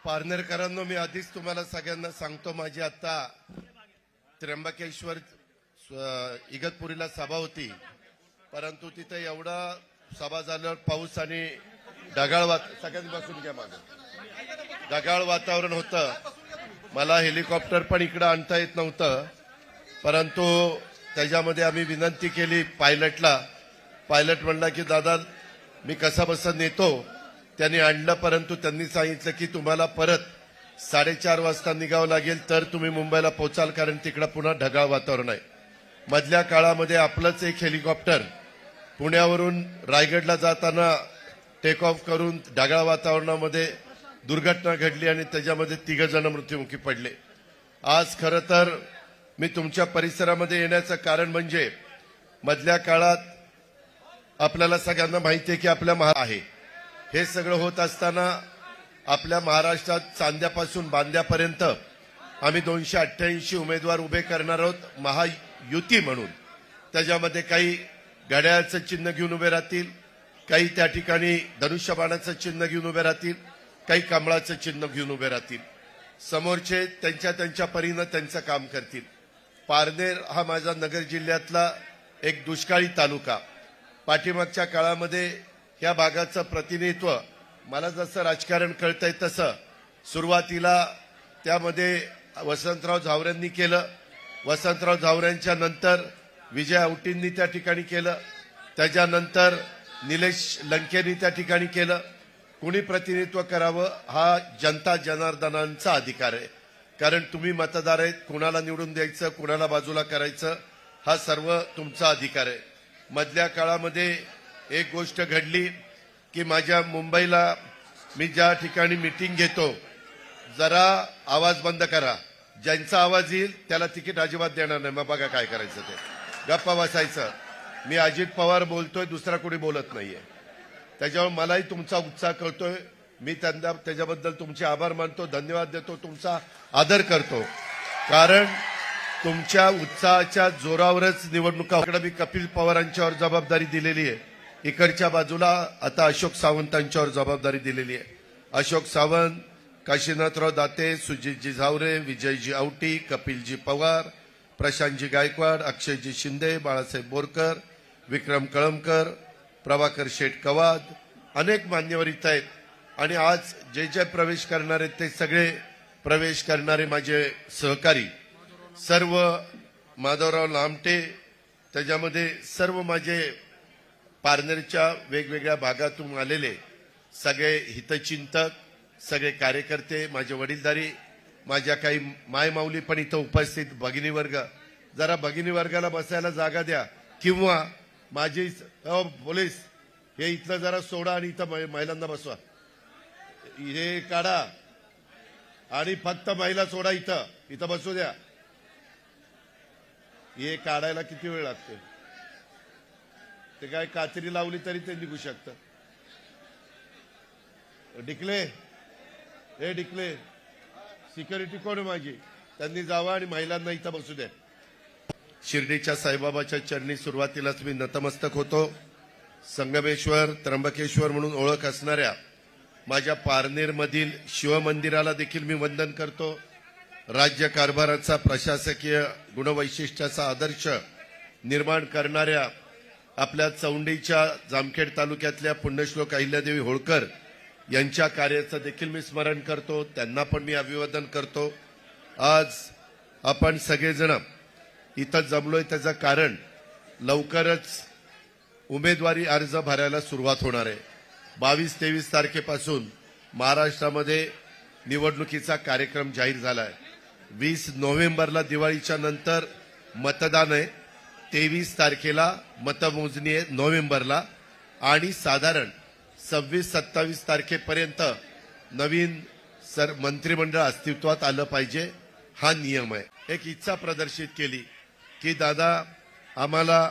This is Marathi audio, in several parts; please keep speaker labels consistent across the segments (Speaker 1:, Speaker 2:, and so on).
Speaker 1: पारनेरकरांनो, मी आधीच तुम्हाला सगळ्यांना सांगतो, माझी आता त्र्यंबकेश्वर इगतपुरीला सभा होती, परंतु तिथे एवढा सभा झाल्यावर पाऊस आणि ढगाळ सगळ्यांनी बसून घ्या, माझं ढगाळ वातावरण होतं. मला हेलिकॉप्टर पण इकडे आणता येत नव्हतं, परंतु त्याच्यामध्ये आम्ही विनंती केली पायलटला. पायलट म्हणला की दादा मी कसा बसा नेतो. त्यांनी आणलं, परंतु त्यांनी सांगितलं की तुम्हाला परत 4:30 वाजता निघावं लागेल, तर तुम्ही मुंबईला पोहोचाल, कारण तिकडे पुन्हा ढगाळ वातावरण आहे. मधल्या काळामध्ये आपलंच एक हेलिकॉप्टर पुण्यावरून रायगडला जाताना टेक ऑफ करून ढगाळ वातावरणामध्ये दुर्घटना घडली आणि त्याच्यामध्ये 3 जण मृत्युमुखी पडले. आज खरं तर मी तुमच्या परिसरामध्ये येण्याचं कारण म्हणजे मधल्या काळात आपल्याला सगळ्यांना माहिती आहे की आपल्या आहे हे सगळं होत असताना आपल्या महाराष्ट्रात चांद्यापासून बांद्यापर्यंत आम्ही 288 उमेदवार उभे करणार आहोत महायुती म्हणून. त्याच्यामध्ये काही घड्याळाचं चिन्ह घेऊन उभे राहतील, काही त्या ठिकाणी धनुष्यबाणाचं चिन्ह घेऊन उभे राहतील, काही कमळाचं चिन्ह घेऊन उभे राहतील. समोरचे त्यांच्या परीनं त्यांचं काम करतील. पारनेर हा माझा नगर जिल्ह्यातला एक दुष्काळी तालुका. पाठीमागच्या काळामध्ये या भागाचं प्रतिनिधित्व मला जसं राजकारण कळतंय तसं सुरुवातीला त्यामध्ये वसंतराव झावरेंनी केलं. वसंतराव झावरेंच्या नंतर विजय औटींनी त्या ठिकाणी केलं. त्याच्यानंतर निलेश लंकेंनी त्या ठिकाणी केलं. कुणी प्रतिनिधित्व करावं हा जनता जनार्दनांचा अधिकार आहे, कारण तुम्ही मतदार आहेत. कुणाला निवडून द्यायचं, कुणाला बाजूला करायचं हा सर्व तुमचा अधिकार आहे. मधल्या काळामध्ये एक गोष्ट घडली की माझ्या मुंबईला मी ज्या ठिकाणी मीटिंग घेतो, जरा आवाज बंद करा. ज्यांचा आवाज येईल त्याला तिकीट अजिबात देणार नाही. मग बघा काय करायचं ते, गप्पा बसायचं. मी अजित पवार बोलतोय, दुसरा कोणी बोलत नाहीये. त्याच्यावर मलाही तुमचा उत्साह कळतोय. मी त्याच्याबद्दल तुमचे आभार मानतो, धन्यवाद देतो, तुमचा आदर करतो, कारण तुमच्या उत्साहाच्या जोरावरच निवडणुकाकडे मी कपिल पवारांच्यावर जबाबदारी दिलेली आहे. इकडच्या बाजूला आता अशोक सावंतांच्यावर जबाबदारी दिलेली आहे. अशोक सावंत, काशीनाथराव दाते, सुजितजी झावरे, विजयजी औटी, कपिलजी पवार, प्रशांतजी गायकवाड, अक्षयजी शिंदे, बाळासाहेब बोरकर, विक्रम कळमकर, प्रभाकर शेठ कवाद, अनेक मान्यवर इथं आहेत. आणि आज जे प्रवेश करणार आहेत ते सगळे प्रवेश करणारे माझे सहकारी, सर्व माधवराव लामटे, त्याच्यामध्ये सर्व माझे पारनेरच्या वेगवेगळ्या भागातून आलेले सगळे हितचिंतक, सगळे कार्यकर्ते, माझे वडीलधारी, माझ्या काही मायमाऊली पण इथं उपस्थित, भगिनी वर्ग, जरा भगिनी वर्गाला बसायला जागा द्या, किंवा माझी पोलीस हे इथलं जरा सोडा आणि इथं महिलांना बसवा. हे काढा आणि फक्त महिला सोडा, इथं बसू द्या. हे काढायला किती वेळ लागतो? ते काय कात्री लावली तरी ते निघू शकतं. डिकले, हे डिकले, सिक्युरिटी कोण माझी, त्यांनी जावं आणि महिलांना इथं बसू द्या. शिर्डीच्या साईबाबाच्या चरणी सुरुवातीलाच मी नतमस्तक होतो. संगमेश्वर, त्र्यंबकेश्वर म्हणून ओळख असणाऱ्या माझ्या पारनेरमधील शिवमंदिराला देखील मी वंदन करतो. राज्य कारभाराचा प्रशासकीय गुणवैशिष्ट्याचा आदर्श निर्माण करणाऱ्या आपल्या चौंडीच्या जामखेड तालुक्यातल्या पुण्यश्लोक अहिल्यादेवी होळकर यांच्या कार्याचं देखील मी स्मरण करतो. त्यांना पण मी अभिवादन करतो. आज आपण सगळेजण इथं जमलोय त्याचं कारण लवकरच उमेदवारी अर्ज भरायला सुरुवात होणार आहे. 22-23 तारखेपासून महाराष्ट्रामध्ये निवडणुकीचा कार्यक्रम जाहीर झाला आहे. 20 नोव्हेंबरला दिवाळीच्या नंतर मतदान आहे, 23 तारखेला मतमोजणी आहे नोव्हेंबरला, आणि साधारण 26-27 तारखेपर्यंत नवीन मंत्रिमंडळ अस्तित्वात आलं पाहिजे, हा नियम आहे. एक इच्छा प्रदर्शित केली की दादा आम्हाला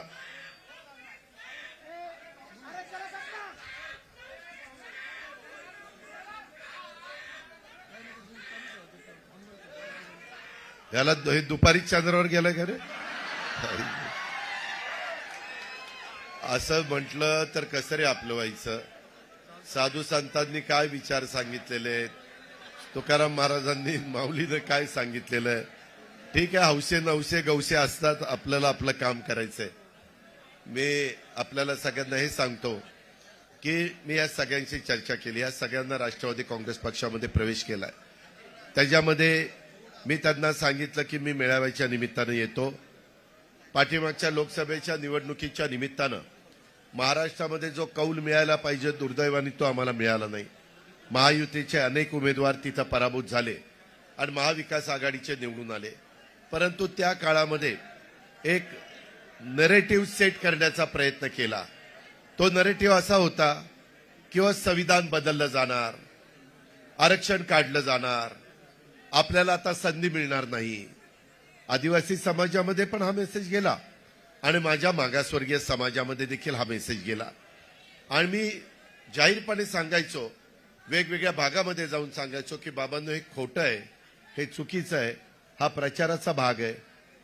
Speaker 1: याला हे दुपारी चंद्रावर गेलं का रे असं म्हटलं तर कसं रे आपलं व्हायचं. साधू संतांनी काय विचार सांगितलेले आहेत, तुकाराम महाराजांनी माऊलीनं काय सांगितलेलं आहे. ठीक आहे, हौसे नवसे गवसे असतात, आपल्याला आपलं काम करायचंय. मी आपल्याला सगळ्यांना हे सांगतो की मी या सगळ्यांशी चर्चा केली, या सगळ्यांना राष्ट्रवादी काँग्रेस पक्षामध्ये प्रवेश केलाय. त्याच्यामध्ये मी त्यांना सांगितलं की मी मेळाव्याच्या निमित्तानं येतो. पाठीमागच्या लोकसभेच्या निवडणुकीच्या निमित्तानं महाराष्ट्रामध्ये जो कौल मिळायला पाहिजे, दुर्दैवाने तो आम्हाला मिळाला नाही. महायुतीचे अनेक उमेदवार तिथं पराभूत झाले आणि महाविकास आघाडीचे निवडून आले. परंतु त्या काळामध्ये एक नरेटिव्ह सेट करण्याचा प्रयत्न केला. तो नरेटिव्ह असा होता की संविधान बदललं जाणार, आरक्षण काढलं जाणार, आपल्याला आता संधी मिळणार नाही. आदिवासी समाजामध्ये पण हा मेसेज गेला आणि माझ्या मागासवर्गीय समाजामध्ये देखील हा मेसेज गेला. आणि मी जाहीरपणे सांगायचो, वेगवेगळ्या भागामध्ये जाऊन सांगायचो की बाबांनो हे खोटं आहे, हे चुकीचं आहे, हा प्रचाराचा भाग आहे.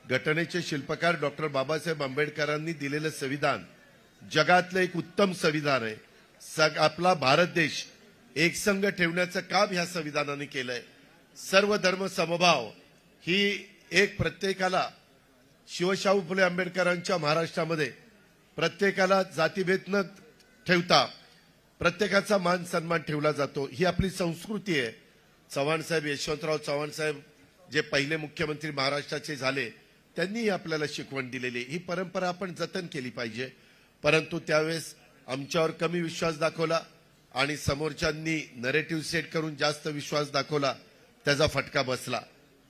Speaker 1: घटनेचे शिल्पकार डॉक्टर बाबासाहेब आंबेडकरांनी दिलेलं संविधान जगातलं एक उत्तम संविधान आहे. आपला भारत देश एकसंघ ठेवण्याचं काम ह्या संविधानाने केलंय. सर्व धर्म समभाव ही एक प्रत्येकाला, शिवशाहू फुले आंबेडकरांच्या महाराष्ट्रामध्ये प्रत्येकाला जातीभेद न ठेवता प्रत्येकाचा मान सन्मान ठेवला जातो. ही आपली संस्कृती आहे. चव्हाण साहेब, यशवंतराव चव्हाण साहेब जे पहिले मुख्यमंत्री महाराष्ट्राचे झाले, त्यांनी आपल्याला शिकवण दिलेली. ही परंपरा आपण जतन केली पाहिजे. परंतु त्यावेळेस आमच्यावर कमी विश्वास दाखवला आणि समोरच्यांनी नरेटिव्ह सेट करून जास्त विश्वास दाखवला, त्याचा फटका बसला.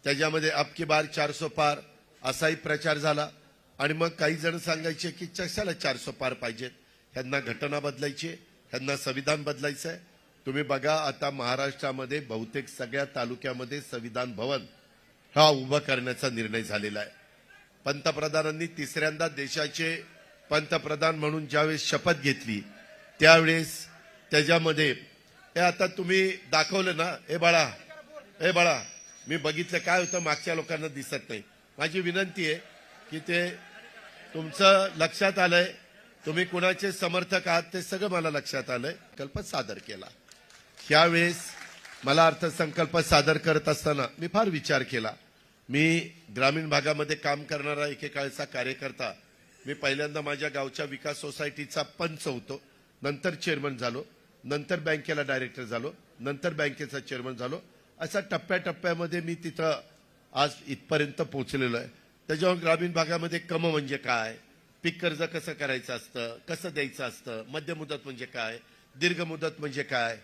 Speaker 1: त्याच्यामध्ये अब की बार 400 पार असाही प्रचार झाला. आणि मग काही जण सांगायचे की कशाला 400 पार पाहिजेत, ह्यांना घटना बदलायची, ह्यांना संविधान बदलायचं आहे. तुम्ही बघा, आता महाराष्ट्रामध्ये बहुतेक सगळ्या तालुक्यामध्ये संविधान भवन हा उभा करण्याचा निर्णय झालेला आहे. पंतप्रधानांनी तिसऱ्यांदा देशाचे पंतप्रधान म्हणून ज्यावेळेस शपथ घेतली त्यावेळेस त्याच्यामध्ये हे आता तुम्ही दाखवलं ना, हे बाळा मी बघितलं काय होतं, मागच्या लोकांना दिसत नाही. माझी विनंती आहे की ते तुमचं लक्षात आलंय, तुम्ही कुणाचे समर्थक आहात ते सगळं मला लक्षात आलंय. संकल्प सादर केला. यावेळेस मला अर्थसंकल्प सादर करत असताना मी फार विचार केला. मी ग्रामीण भागामध्ये काम करणारा एकेकाळचा कार्यकर्ता. मी पहिल्यांदा माझ्या गावच्या विकास सोसायटीचा पंच होतो, नंतर चेअरमन झालो, नंतर बँकेला डायरेक्टर झालो, नंतर बँकेचा चेअरमन झालो. असा टप्प्याटप्प्यामध्ये मी तिथं आज इथपर्यंत पोहोचलेलो आहे. त्याच्यावर ग्रामीण भागामध्ये कम म्हणजे काय, पीक कर्ज कसं करायचं असतं, कसं द्यायचं असतं, मध्य मुदत म्हणजे काय, दीर्घ मुदत म्हणजे काय,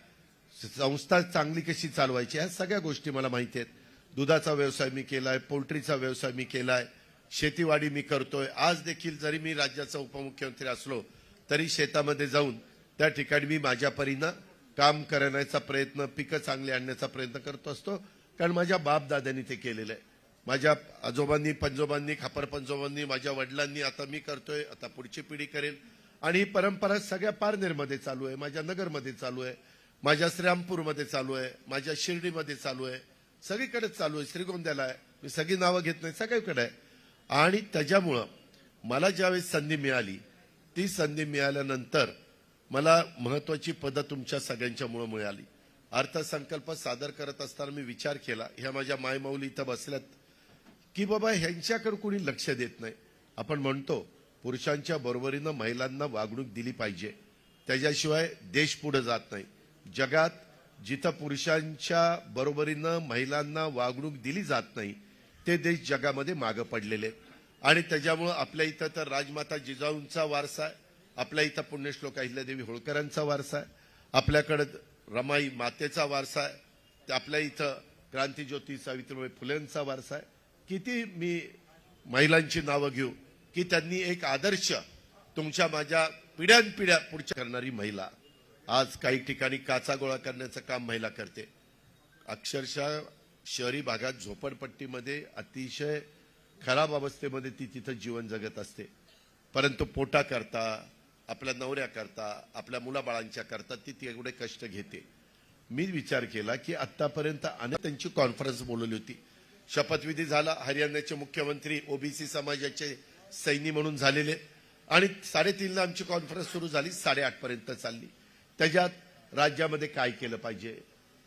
Speaker 1: संस्था चांगली कशी चालवायची, ह्या सगळ्या गोष्टी मला माहिती आहेत. दुधाचा व्यवसाय मी केलाय, पोल्ट्रीचा व्यवसाय मी केलाय, शेतीवाडी मी करतोय. आज देखील जरी मी राज्याचा उपमुख्यमंत्री असलो तरी शेतामध्ये जाऊन त्या ठिकाणी मी माझ्या परीनं काम करण्याचा प्रयत्न, पिकं चांगली आणण्याचा प्रयत्न करतो असतो. कारण माझ्या बाप दाद्यांनी ते केलेलं आहे. माझ्या आजोबांनी, पंजोबांनी, खापर पंजोबांनी, माझ्या वडिलांनी, आता मी करतोय, आता पुढची पिढी करेल. आणि ही परंपरा सगळ्या पारनेरमध्ये चालू आहे, माझ्या नगरमध्ये चालू आहे, माझ्या श्रीरामपूरमध्ये चालू आहे, माझ्या शिर्डीमध्ये चालू आहे, सगळीकडेच चालू आहे. श्रीगोंद्याला आहे, मी सगळी नावं घेत नाही, सगळीकडे आहे. आणि त्याच्यामुळं मला ज्यावेळेस संधी मिळाली, ती संधी मिळाल्यानंतर मला महत्वाची पदं तुमच्या सगळ्यांच्यामुळे मिळाली. अर्थसंकल्प सादर करत असताना मी विचार केला, ह्या माझ्या मायमाऊली इथं बसल्यात, की बाबा ह्यांच्याकडे कोणी लक्ष देत नाही. आपण म्हणतो पुरुषांच्या बरोबरीनं महिलांना वागणूक दिली पाहिजे, त्याच्याशिवाय देश पुढे जात नाही. जगात जिथं पुरुषांच्या बरोबरीनं महिलांना वागणूक दिली जात नाही ते देश जगामध्ये मागं पडलेले. आणि त्याच्यामुळं आपल्या इथं तर राजमाता जिजाऊंचा वारसा आहे, आपल्या इथं पुण्यश्लोक अहिल्यादेवी होळकरांचा वारसा आहे, आपल्याकडे रमाई मातेचा वारसा आहे, आपल्या इथं क्रांतिज्योती सावित्रीबाई फुलेंचा वारसा आहे. किती मी महिलांची नावं घेऊ की त्यांनी एक आदर्श तुमच्या माझ्या पिढ्यानपिढ्या पुढच्या करणारी महिला. आज काही ठिकाणी काचा गोळा करण्याचं काम महिला करते. अक्षरशः शहरी भागात झोपडपट्टीमध्ये अतिशय खराब अवस्थेमध्ये ती तिथं जीवन जगत असते. परंतु पोटा करता, आपल्या नवऱ्या करता, आपल्या मुलाबाळांच्या करता ती तेवढे कष्ट घेते. मी विचार केला की आतापर्यंत अनेक त्यांची कॉन्फरन्स बोलवली होती. शपथविधी झाला, हरियाणाचे मुख्यमंत्री ओबीसी समाजाचे सैनी म्हणून झालेले, आणि 3:30ला आमची कॉन्फरन्स सुरू झाली, 8:30 पर्यंत चालली. त्याच्यात राज्यामध्ये काय केलं पाहिजे,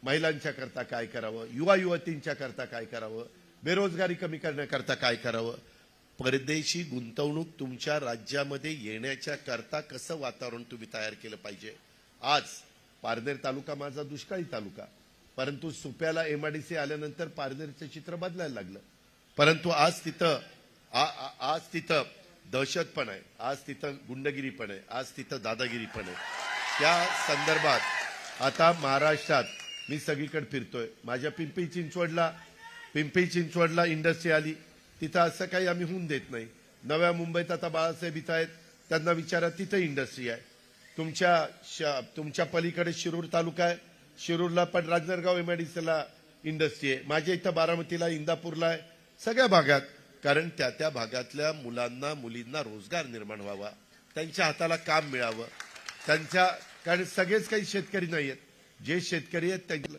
Speaker 1: महिलांच्या करता काय करावं, युवा युवतींच्या करता काय करावं, बेरोजगारी कमी करण्याकरता काय करावं, परदेशी गुंतवणूक तुमच्या राज्यामध्ये येण्याच्या करता कसं वातावरण तुम्ही तयार केलं पाहिजे. आज पारनेर तालुका माझा दुष्काळी तालुका, परंतु सुप्याला एमआयडीसी आल्यानंतर पारनेरचं चित्र बदलायला लागलं. परंतु आज तिथं दहशत पण आहे, आज तिथं गुंडगिरी पण आहे, आज तिथं दादागिरी पण आहे. त्या संदर्भात आता महाराष्ट्रात मी सगळीकडे फिरतोय. माझ्या पिंपरी चिंचवडला इंडस्ट्री आली, तिथं असं काही आम्ही होऊन देत नाही. नव्या मुंबईत आता बाळासाहेब इथं आहेत, त्यांना विचारा, तिथं इंडस्ट्री आहे. तुमच्या पलीकडे शिरूर तालुका आहे, शिरूरला पण राजनरगाव एमआयडीसीला इंडस्ट्री आहे. माझ्या इथं बारामतीला, इंदापूरला आहे, सगळ्या भागात. कारण त्या भागातल्या मुलांना मुलींना रोजगार निर्माण व्हावा, त्यांच्या हाताला काम मिळावं. कारण सगळेच काही शेतकरी नाही आहेत, जे शेतकरी आहेत त्यांना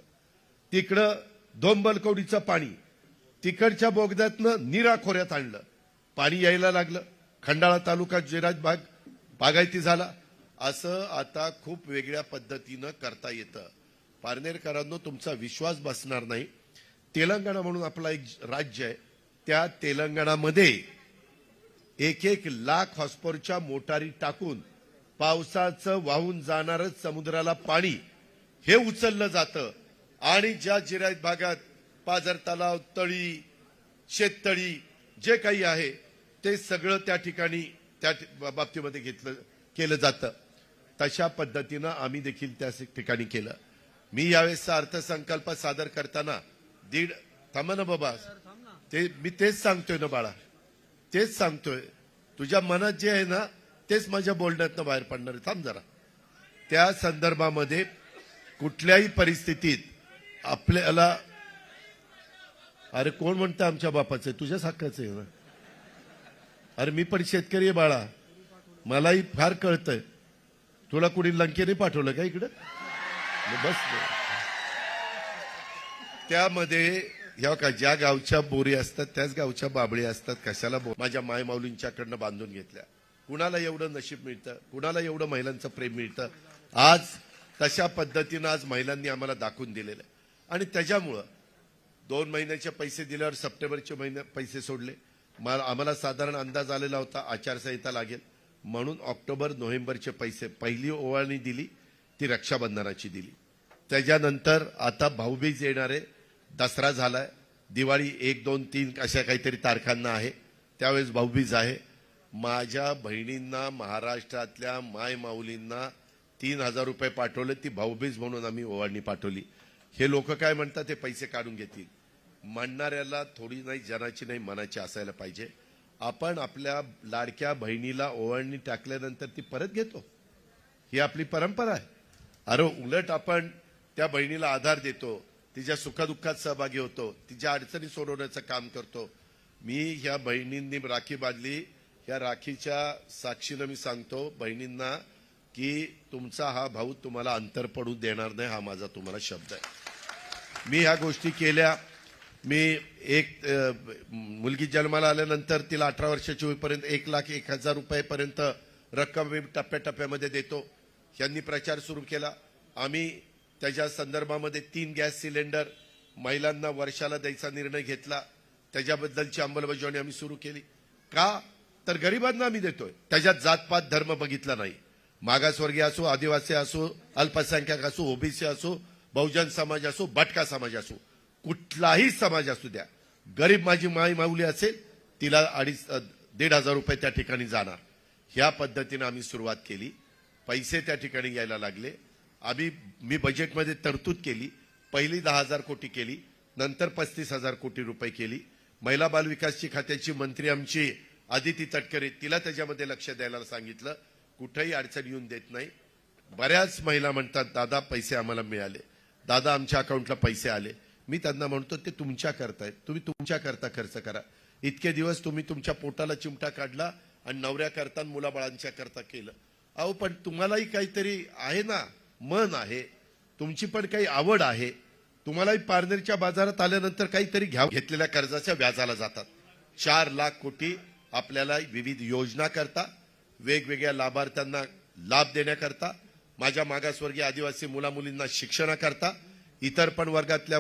Speaker 1: तिकडं दोंबलकवडीचं पाणी तिकडच्या बोगद्यातनं निरा खोऱ्यात आणलं, पाणी यायला लागलं. खंडाळा तालुका जिराज भाग बागायती झाला. असं आता खूप वेगळ्या पद्धतीनं करता येतं. पारनेरकरांनो, तुमचा विश्वास बसणार नाही. तेलंगणा म्हणून आपला एक राज्य आहे, त्या तेलंगणामध्ये 1 लाख हॉर्सपॉवरच्या मोटारी टाकून पावसाचं वाहून जाणारं समुद्राला पाणी हे उचललं जातं. आणि ज्या जिरायत भागात पाझर तलाव, तळी, शेततळी जे काही आहे ते सगळं त्या ठिकाणी त्या बाबतीमध्ये केलं जातं. तशा पद्धतीनं आम्ही देखील त्या ठिकाणी केलं. मी यावेळेसचा अर्थसंकल्प सादर करताना थांबा ना बाबा, मी तेच सांगतोय ना बाळा, तेच सांगतोय. तुझ्या मनात जे आहे ना तेच माझ्या बोलण्यातनं बाहेर पडणार आहे. थांब जरा. त्या संदर्भामध्ये कुठल्याही परिस्थितीत आपल्याला, अरे कोण म्हणतं आमच्या बापाचं, तुझ्याच हक्काचं आहे ना. अरे मी पण शेतकरी आहे बाळा, मलाही फार कळतंय. तुला कुणी लंकेने पाठवलं का इकडं? बस. त्यामध्ये ज्या गावच्या बोरी असतात त्याच गावच्या बाबळी असतात. कशाला माझ्या माय माऊलींच्याकडनं बांधून घेतल्या. कुणाला एवढं नशीब मिळतं, कुणाला एवढं महिलांचं प्रेम मिळतं. आज तशा पद्धतीनं आज महिलांनी आम्हाला दाखवून दिलेलं आहे. आणि त्याच्यामुळं 2 महिन्याचे पैसे दिल्यावर सप्टेंबरचे पैसे सोडले. आम्हाला साधारण अंदाज आलेला होता आचारसंहिता लागेल म्हणून ऑक्टोबर नोव्हेंबरचे पैसे पहिली ओवाळणी दिली, ती रक्षाबंधनाची दिली. त्याच्यानंतर आता भाऊबीज येणार आहे, दसरा झालाय, दिवाळी 1, 2, 3 अशा काहीतरी तारखांना आहे, त्यावेळेस भाऊबीज आहे. माझ्या बहिणींना, महाराष्ट्रातल्या माय माऊलींना 3,000 रुपये पाठवले, ती भाऊबीज म्हणून आम्ही ओवाळणी पाठवली. हे लोक काय म्हणतात, ते पैसे काढून घेतील. म्हणणाऱ्याला थोडी नाही, जनाची नाही, मनाची असायला पाहिजे. आपण आपल्या लाडक्या बहिणीला ओवाळणी टाकल्यानंतर ती परत घेतो, ही आपली परंपरा आहे. अरे उलट आपण त्या बहिणीला आधार देतो, तिच्या सुखदुःखात सहभागी होतो, तिच्या अडचणी सोडवण्याचं काम करतो. मी ह्या बहिणींनी राखी बांधली, या राखीच्या साक्षीनं मी सांगतो बहिणींना की तुमचा हा भाऊ तुम्हाला अंतर पडू देणार नाही, हा माझा तुम्हाला शब्द आहे. मी ह्या गोष्टी केल्या. मी एक मुलगी जन्माला आल्यानंतर तिला 18 वर्षाची होईपर्यंत 1,01,000 रुपयेपर्यंत रक्कम मी टप्प्याटप्प्यामध्ये देतो. यांनी प्रचार सुरू केला. आम्ही त्याच्या संदर्भामध्ये 3 गॅस सिलेंडर महिलांना वर्षाला द्यायचा निर्णय घेतला. त्याच्याबद्दलची अंमलबजावणी आम्ही सुरू केली. का तर गरिबांना आम्ही देतोय, त्याच्यात जातपात धर्म बघितला नाही. मागासवर्गीय असो, आदिवासी असो, अल्पसंख्याक असो, ओबीसी असो, बहुजन समाज असो, भटका समाज असो, कुठलाही समाज असू द्या, गरीब माझी माई माऊली असेल तिला 1,500 रुपये त्या ठिकाणी जाणार. ह्या पद्धतीने आम्ही सुरुवात केली. पैसे त्या ठिकाणी यायला लागले. मी बजेटमध्ये तरतूद केली. पहिली 10,000 कोटी केली, नंतर 35,000 कोटी रुपये केली. महिला बाल विकास खात्याची मंत्री आमची आदिती तटकरे, तिला त्याच्यामध्ये लक्ष द्यायला सांगितलं. कुठेही अडचण येऊन देत नाही. बऱ्याच महिला म्हणतात दादा पैसे आम्हाला मिळाले, दादा आमच्या अकाउंटला पैसे आले. मी त्यांना म्हणतो ते तुमच्या करतायत, तुम्ही तुमच्या करता खर्च करा. इतके दिवस तुम्ही तुमच्या पोटाला चिमटा काढला आणि नवऱ्या करता मुलाबाळांच्या करता केलं. अहो पण तुम्हालाही काहीतरी आहे ना, मन आहे, तुमची पण काही आवड आहे. तुम्हालाही पारनेरच्या बाजारात आल्यानंतर काहीतरी घेतलेल्या कर्जाच्या व्याजाला जातात. 4 लाख कोटी आपल्याला विविध योजना करता, वेगवेगळ्या लाभार्थ्यांना लाभ देण्याकरता, माझ्या मागासवर्गीय आदिवासी मुलामुलींना शिक्षणाकरता इतर पण वर्गातल्या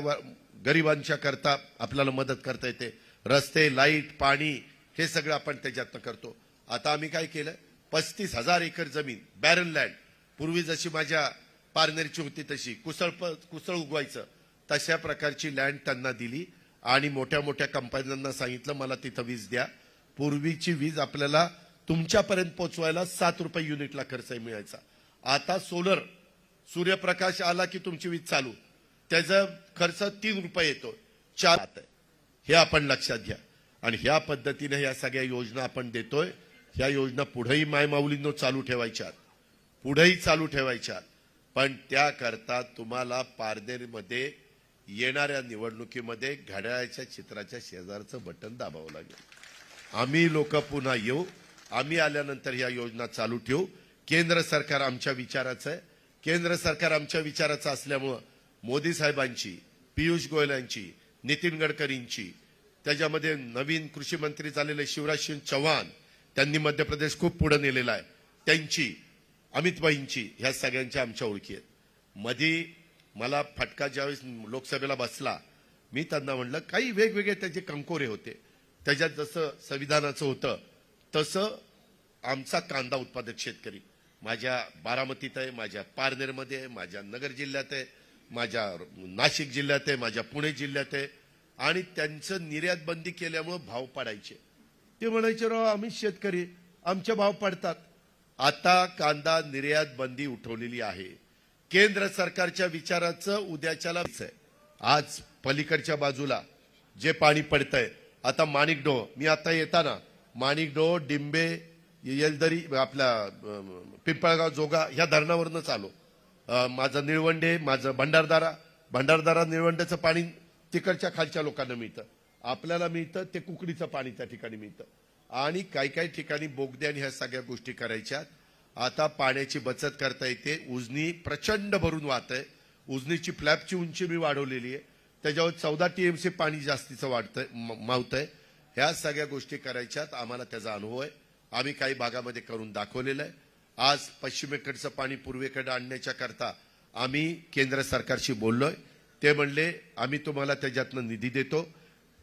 Speaker 1: गरिबांच्या करता आपल्याला मदत करता येते. रस्ते, लाईट, पाणी हे सगळं आपण त्याच्यातनं करतो. आता आम्ही काय केलं, 35,000 एकर जमीन बॅरन लँड, पूर्वी जशी माझ्या पारनेरची होती तशी कुसळ उगवायचं तशा प्रकारची लँड त्यांना दिली आणि मोठ्या मोठ्या कंपन्यांना सांगितलं मला तिथं वीज द्या. पूर्वीची वीज आपल्याला तुमच्यापर्यंत पोहोचवायला 7 रुपये युनिटला खर्च मिळायचा. आता सोलर, सूर्यप्रकाश आला की तुमची वीज चालू, त्याचा खर्च 3 रुपये येतो, 4 आहे. हे आपण लक्षात घ्या. आणि ह्या पद्धतीने या सगळ्या योजना आपण देतोय. ह्या योजना पुढेही मायमाऊलींनो चालू ठेवायच्यात, पुढेही चालू ठेवायच्यात. पण त्याकरता तुम्हाला पारनेरमध्ये येणाऱ्या निवडणुकीमध्ये घड्याळाच्या चित्राच्या शेजारचं बटन दाबावं लागेल. आम्ही लोक पुन्हा येऊ, आम्ही आल्यानंतर ह्या योजना चालू ठेवू. केंद्र सरकार आमच्या विचाराचं आहे. केंद्र सरकार आमच्या विचाराचं असल्यामुळं मोदी साहेबांची, पियुष गोयल यांची, नितीन गडकरींची, त्याच्यामध्ये नवीन कृषी मंत्री झालेले शिवराज सिंग चौहान, त्यांनी मध्य प्रदेश खूप पुढे नेलेला आहे, त्यांची, अमित भाईंची, ह्या सगळ्यांच्या आमच्या ओळखी आहेत. मधी मला फटका ज्यावेळेस लोकसभेला बसला, मी त्यांना म्हणलं काही वेगवेगळे त्याचे कंकोरे होते. त्याच्यात जसं संविधानाचं होतं तसं आमचा कांदा उत्पादक शेतकरी माझ्या बारामतीत आहे, माझ्या पारनेरमध्ये आहे, माझ्या नगर जिल्ह्यात आहे, माझ्या नाशिक जिल्ह्यात आहे, माझ्या पुणे जिल्ह्यात आहे. आणि त्यांचं निर्यात बंदी केल्यामुळे भाव पडायचे. ते म्हणायचे राव आम्ही शेतकरी, आमचे भाव पडतात. आता कांदा निर्यात बंदी उठवलेली आहे. केंद्र सरकारच्या विचाराचं उद्याच्याला आहे. आज पलीकडच्या बाजूला जे पाणी पडतंय, आता माणिकडो, मी आता येताना माणिकडो, डिंबे, येलदरी, आपल्या पिंपळगाव, जोगा ह्या धरणावरनच आलो. माझं निळवंडे, माझं भंडारदारा निळवंडेचं पाणी तिकडच्या खालच्या लोकांना मिळतं, आपल्याला मिळतं ते कुकडीचं पाणी त्या ठिकाणी मिळतं. आणि काही काही ठिकाणी बोगद्याने ह्या सगळ्या गोष्टी करायच्या. आता पाण्याची बचत करता येते. उजनी प्रचंड भरून वाहत आहे. उजनीची फ्लॅपची उंची मी वाढवलेली आहे, त्याच्यावर 14 TMC पाणी जास्तीचं मावतंय. ह्या सगळ्या गोष्टी करायच्यात. आम्हाला त्याचा अनुभव आहे, आम्ही काही भागामध्ये करून दाखवलेलं आहे. आज पश्चिमेकडचं पाणी पूर्वेकडे आणण्याच्या करता आम्ही केंद्र सरकारशी बोललोय. ते म्हणले आम्ही तुम्हाला त्याच्यातनं निधी देतो.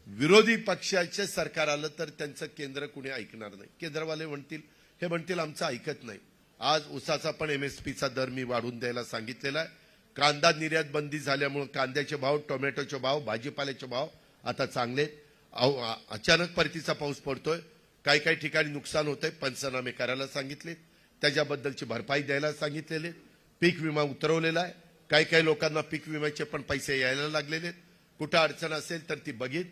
Speaker 1: विरोधी पक्षाचे सरकार आलं तर त्यांचं केंद्र कुणी ऐकणार नाही. केंद्रवाले म्हणतील आमचं ऐकत नाही. आज ऊसाचा पण MSPचा दर मी वाढवून द्यायला सांगितलेला आहे. कांदा निर्यात बंदी झाल्यामुळे कांद्याचे भाव, टोमॅटोचे भाव, भाजीपाल्याचे भाव आता चांगले. अचानक परतीचा पाऊस पडतोय, काही काही ठिकाणी नुकसान होतंय, पंचनामे करायला सांगितले, त्याच्याबद्दलची भरपाई द्यायला सांगितलेले, पीक विमा उतरवलेला आहे. काही काही लोकांना पीक विम्याचे पण पैसे यायला लागलेले. कुठं अडचण असेल तर ती बघीन,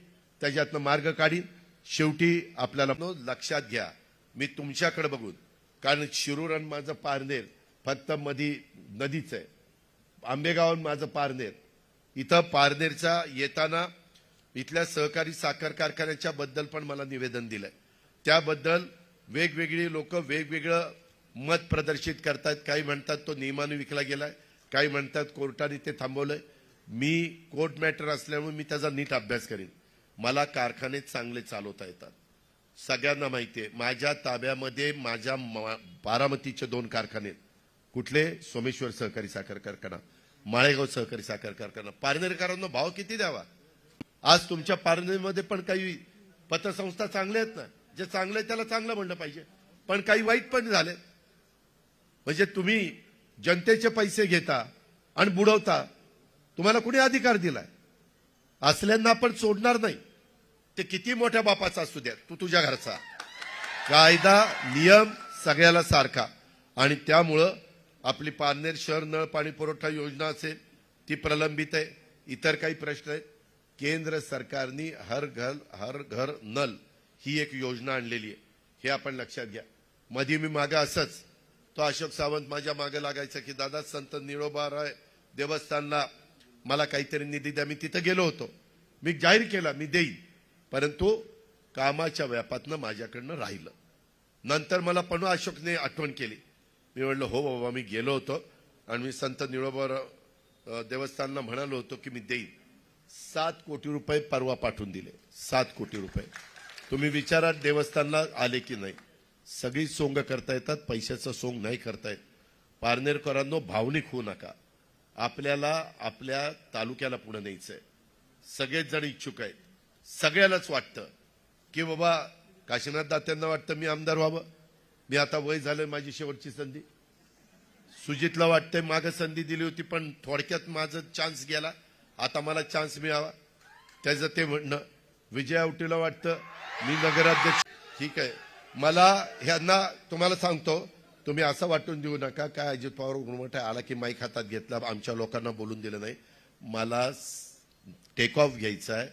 Speaker 1: त्याच्यातनं मार्ग काढीन. शेवटी आपल्याला लक्षात घ्या, मी तुमच्याकडे बघून, कारण शिरूर आणि माझं पारनेर फक्त मधी नदीच आहे. आंबेगाव माझं पारनेर, इथं पारनेरचा येताना इथल्या सहकारी साखर कारखान्याच्या बद्दल पण मला निवेदन दिलंय. त्याबद्दल वेगवेगळी लोक वेगवेगळं मत प्रदर्शित करतात. काही म्हणतात तो नियमाने विकला गेलाय, काही म्हणतात कोर्टाने ते थांबवलंय. मी कोर्ट मॅटर असल्यामुळे मी त्याचा नीट अभ्यास करीन. मला कारखाने चांगले चालवता येतात, सगळ्यांना माहिती आहे. माझ्या ताब्यामध्ये माझ्या बारामतीचे 2 कारखाने, कुठले, सोमेश्वर सहकारी साखर कारखाना, माळेगाव सहकारी साखर कारखाना. पारनेरकरांना भाव किती द्यावा. आज तुमच्या पारनेरमध्ये पण काही पतसंस्था चांगल्या आहेत ना, जे चांगले त्याला चांगलं म्हणलं पाहिजे, पण काही वाईट पण झाले. म्हणजे तुम्ही जनतेचे पैसे घेता आणि बुडवता, तुम्हाला कुणी अधिकार दिलाय. असल्यांना आपण सोडणार नाही, ते किती मोठ्या बापाचा असू द्या, तू तुझ्या घरचा. कायदा नियम सगळ्याला सारखा. आणि त्यामुळं आपली पारनेर शहर नळ पाणी पुरवठा योजना असेल ती प्रलंबित आहे. इतर काही प्रश्न आहेत. केंद्र सरकारने हर घर नल ही एक योजना आणलेली आहे, हे आपण लक्षात घ्या. मध्ये मी मागे असंच तो अशोक सावंत माझ्या मागे लागायचा की दादा संत निळोबाराय देवस्थानला मला काहीतरी निधी द्या. मी तिथं गेलो होतो, मी जाहीर केला मी देईन, परंतु कामाच्या व्यापातनं माझ्याकडनं राहिलं. नंतर मला पण अशोकने आठवण केली. मी म्हणलं हो बाबा, मी गेलो होतो आणि मी संत निळोबा देवस्थानला म्हणालो होतो की मी देईन. 7 कोटी रुपये परवा पाठवून दिले. 7 कोटी रुपये. तुम्ही विचारा देवस्थानला आले की नाही. सगळी सोंग करता येतात, पैशाचं सोंग नाही करता येत. पारनेरकरांनो भावनिक होऊ नका. आपल्याला आपल्या तालुक्याला पुढे न्यायचंय. सगळेच जण इच्छुक आहेत. सगळ्यालाच वाटतं की बाबा काशीनाथ दात्यांना वाटतं मी आमदार व्हावं. मी आता वय झालं, माझी शेवटची संधी. सुजितला वाटतंय मागं संधी दिली होती पण थोडक्यात माझा चान्स गेला, आता मला चान्स मिळावा, त्याचं ते म्हणणं. विजय आवटीला वाटतं मी नगराध्यक्ष. ठीक आहे, मला ह्यांना तुम्हाला सांगतो, तुम्ही असं वाटून देऊ नका काय अजित पवार गुणवटा आला की माईक हातात घेतला, आमच्या लोकांना बोलून दिलं नाही. मला टेक ऑफ घ्यायचा आहे.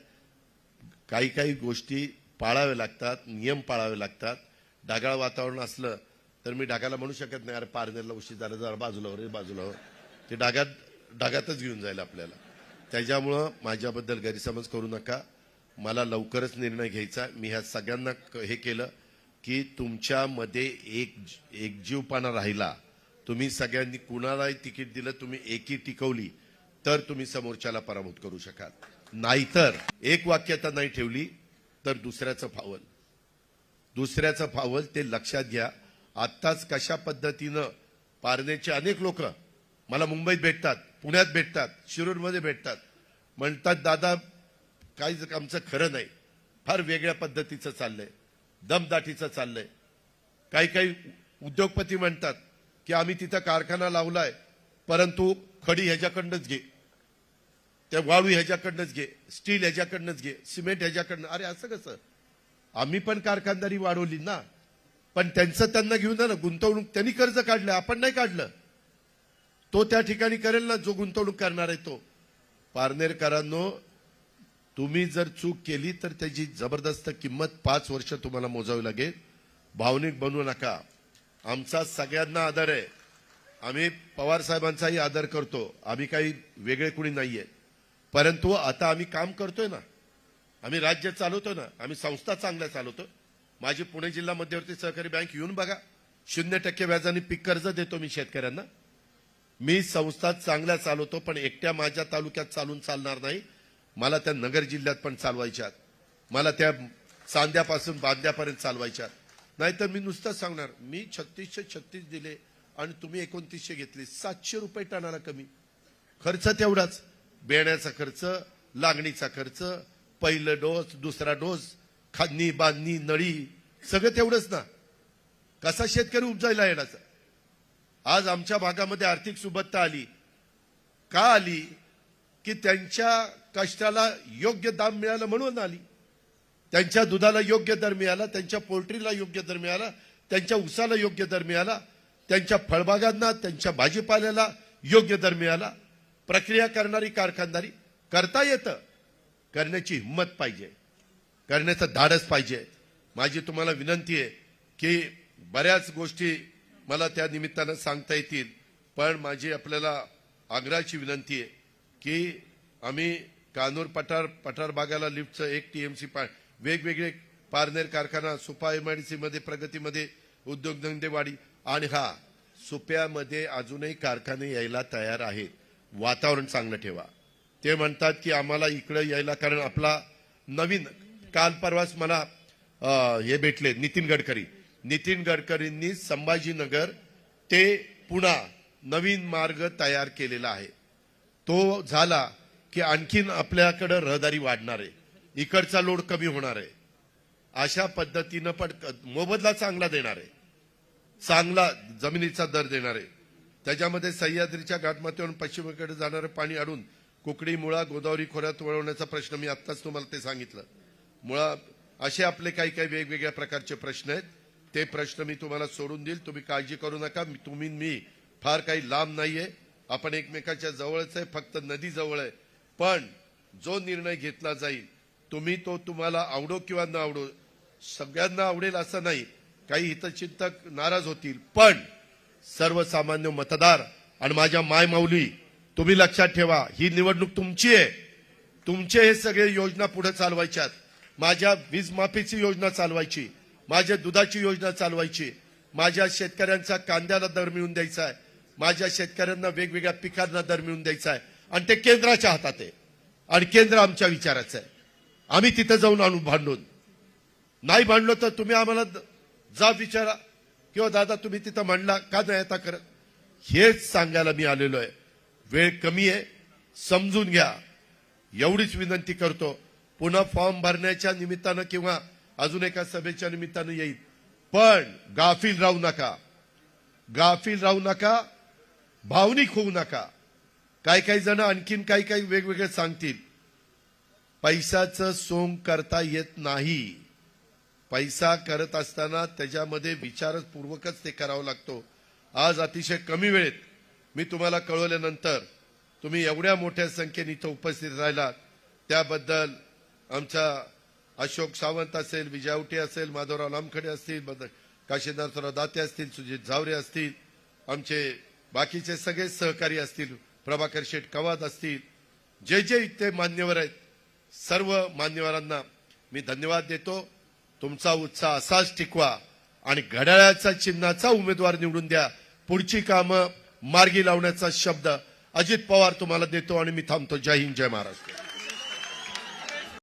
Speaker 1: काही काही गोष्टी पाळाव्या लागतात, नियम पाळावे लागतात. ढगाळ वातावरण असलं तर मी ढगाला म्हणू शकत नाही अरे पारनेरला उशीर झाला, जरा बाजूला हो. ते ढगातच घेऊन जाईल आपल्याला. त्याच्यामुळं माझ्याबद्दल गैरसमज करू नका. मला लवकरच निर्णय घ्यायचा. मी ह्या सगळ्यांना हे केलं की तुमच्यामध्ये एकजीवपणा राहिला. तुम्ही सगळ्यांनी कुणालाही तिकीट दिलं, तुम्ही एकी टिकवली तर तुम्ही समोरच्याला पराभूत करू शकाल. नाहीतर एक वाक्यता नाही ठेवली तर दुसऱ्याचं फावल ते लक्षात घ्या. आत्ताच कशा पद्धतीनं पारनेरचे अनेक लोक मला मुंबईत भेटतात, पुण्यात भेटतात, शिरूरमध्ये भेटतात, म्हणतात दादा काहीच आमचं खरं नाही, फार वेगळ्या पद्धतीचं चाललंय, दमदाटीचं चाललंय. काही उद्योगपती म्हणतात की आम्ही तिथं कारखाना लावलाय परंतु खडी ह्याच्याकडनंच घे, त्या वाळू ह्याच्याकडनंच घे, स्टील ह्याच्याकडनंच घे, सिमेंट ह्याच्याकडनं. अरे असं कसं? आम्ही पण कारखानदारी वाढवली ना, पण त्यांचं त्यांना घेऊन जा ना. गुंतवणूक त्यांनी कर्ज काढलं, आपण नाही काढलं. तो त्या ठिकाणी करेल ना जो गुंतवणूक करणार आहे तो. पारनेरकरांनो, तुम्ही जर चूक केली तर त्याची जबरदस्त किंमत 5 वर्ष तुम्हाला मोजावी लागेल. भावनिक बनवू नका. आमचा सगळ्यांना आदर आहे. आम्ही पवार साहेबांचाही आदर करतो. आम्ही काही वेगळे कुणी नाहीये. परंतु आता आम्ही काम करतोय ना, आम्ही राज्य चालवतो ना, आम्ही संस्था चांगल्या चालवतो. माझी पुणे जिल्हा मध्यवर्ती सहकारी बँक येऊन बघा, 0% व्याजाने पीक कर्ज देतो मी शेतकऱ्यांना. मी संस्था चांगल्या चालवतो, पण एकट्या माझ्या तालुक्यात चालून चालणार नाही. मला त्या नगर जिल्ह्यात पण चालवायच्यात, मला त्या चांद्यापासून बांद्यापर्यंत चालवायच्यात. नाहीतर मी नुसतंच सांगणार मी 3636 दिले आणि तुम्ही 2900 घेतले. 700 रुपये टनाला कमी. खर्च तेवढाच, बेण्याचा खर्च, लागणीचा खर्च, पहिलं डोस, दुसरा डोस, खादनी बांधणी, नळी, सगळं तेवढंच ना. कसा शेतकरी उपजायला येण्याचा? आज आमच्या भागामध्ये आर्थिक सुबत्ता आली. का आली? की त्यांच्या कष्टाला योग्य दाम मिळालं म्हणून आली. त्यांच्या दुधाला योग्य दर मिळाला, त्यांच्या पोल्ट्रीला योग्य दर मिळाला, त्यांच्या उसाला योग्य दर मिळाला, त्यांच्या फळबागांना, त्यांच्या भाजीपाल्याला योग्य दर मिळाला. प्रक्रिया करणारी कारखानदारी करता येतं. करण्याची हिंमत पाहिजे, करण्याचं धाडस पाहिजे. माझी तुम्हाला विनंती आहे की बऱ्याच गोष्टी मला त्या निमित्तानं सांगता येतील, पण माझी आपल्याला आग्रहाची विनंती आहे की आम्ही कानूर पठार भागाला लिफ्टचं 1 TMC वेगवेगळे पारनेर कारखाना, सुपा MIDC मध्ये, प्रगतीमध्ये, उद्योगधंदेवाडी आणि सुप्यामध्ये अजूनही कारखाने यायला तयार आहेत. वातावरण चांगलं ठेवा. ते म्हणतात की आम्हाला इकडे यायला, कारण आपला नवीन काल परवाच मला हे भेटले नितीन गडकरींनी संभाजीनगर ते पुणा नवीन मार्ग तयार केलेला आहे. तो झाला की आणखीन आपल्याकडे रहदारी वाढणार आहे, इकडचा लोड कमी होणार आहे. अशा पद्धतीनं पण मोबदला चांगला देणार आहे, चांगला जमिनीचा दर देणार आहे. त्याच्यामध्ये सह्याद्रीच्या घाटमाथ्यावरून पश्चिमेकडे जाणारं पाणी अडून कुकडी, मुळा, गोदावरी खोऱ्यात वळवण्याचा प्रश्न मी आत्ताच तुम्हाला ते सांगितलं. मुळा असे आपले काही वेगवेगळ्या प्रकारचे प्रश्न आहेत. ते प्रश्न मी तुम्हाला सोडून देईल. तुम्ही काळजी करू नका. मी फार काही लांब नाहीये. आपण एकमेकाच्या जवळच आहे, फक्त नदी जवळ आहे. पण जो निर्णय घेतला जाईल तुम्हाला आवडो किंवा न आवडो, सगळ्यांना आवडेल असं नाही. काही हितचिंतक नाराज होतील, पण सर्वसामान्य मतदार आणि माझ्या मायमाऊली, तुम्ही लक्षात ठेवा, ही निवडणूक तुमची आहे. तुमचे हे सगळे योजना पुढे चालवायच्यात. माझ्या वीज माफीची योजना चालवायची, माझ्या दुधाची योजना चालवायची, माझ्या शेतकऱ्यांचा कांद्याला दर मिळवून द्यायचा आहे, माझ्या शेतकऱ्यांना वेगवेगळ्या पिकांना दर मिळवून द्यायचा आहे. आणि ते केंद्राच्या हातात आहे आणि केंद्र आमच्या विचाराचं आहे. आम्ही तिथं जाऊन आणू भांडून. नाही भांडलो तर तुम्ही आम्हाला जा विचारा किंवा दादा तुम्ही तिथं म्हणला का नाही आता करत, हेच सांगायला मी आलेलो आहे. वेळ कमी आहे, समजून घ्या एवढीच विनंती करतो. पुन्हा फॉर्म भरण्याच्या निमित्तानं किंवा अजून एका सभेच्या निमित्तानं येईल, पण गाफील राहू नका, गाफील राहू नका, भावनिक होऊ नका. काही जण आणखीन काही वेगवेगळे सांगतील. पैशाचं सोंग करता येत नाही. पैसा करत असताना त्याच्यामध्ये विचारपूर्वकच ते करावं लागतो. आज अतिशय कमी वेळेत मी तुम्हाला कळवल्यानंतर तुम्ही एवढ्या मोठ्या संख्येने इथं उपस्थित राहिलात त्याबद्दल आमचा अशोक सावंत असेल, विजयावटे असेल, माधवराव लामखडे असतील, काशीनाथराव दाते असतील, सुजित झावरे असतील, आमचे बाकीचे सगळे सहकारी असतील, प्रभाकर शेठ कवाद असतील, जे जे इथे मान्यवर आहेत सर्व मान्यवरांना मी धन्यवाद देतो. तुमचा उत्साह असाच टिकवा आणि घड्याळाचा चिन्हाचा उमेदवार निवडून द्या. पुढची कामं मार्गी लावण्याचा शब्द अजित पवार तुम्हाला देतो आणि मी थांबतो. जय हिंद, जय महाराष्ट्र.